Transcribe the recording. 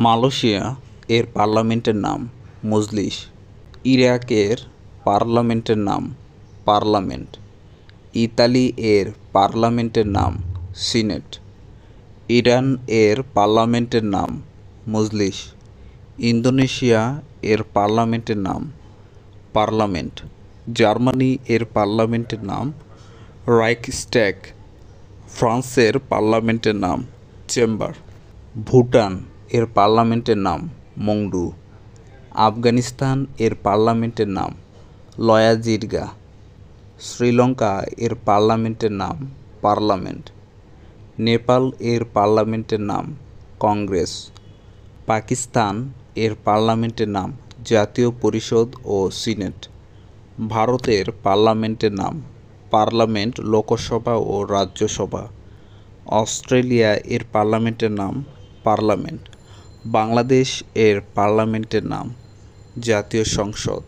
Malaysia এর পার্লামেন্টের নাম মজলিস। ইরাকের পার্লামেন্টের নাম পার্লামেন্ট। ইতালি এর পার্লামেন্টের নাম সিনেট। ইরান এর পার্লামেন্টের নাম মজলিস। ইন্দোনেশিয়া এর পার্লামেন্টের নাম পার্লামেন্ট। জার্মানি এর পার্লামেন্টের নাম রাইখস্ট্যাগ। ফ্রান্সের পার্লামেন্টের নাম চেম্বার। ভুটান এর পার্লামেন্টের নাম মংডু। আফগানিস্তান এর পার্লামেন্টের নাম লয়া জিরগা। শ্রীলঙ্কা এর পার্লামেন্টের নাম পার্লামেন্ট। নেপাল এর পার্লামেন্টের নাম কংগ্রেস। পাকিস্তান এর পার্লামেন্টের নাম জাতীয় পরিষদ ও সিনেট। ভারতের পার্লামেন্টের নাম পার্লামেন্ট, লোকসভা ও রাজ্যসভা। অস্ট্রেলিয়া এর পার্লামেন্টের নাম পার্লামেন্ট। বাংলাদেশ এর পার্লামেন্টের নাম জাতীয় সংসদ।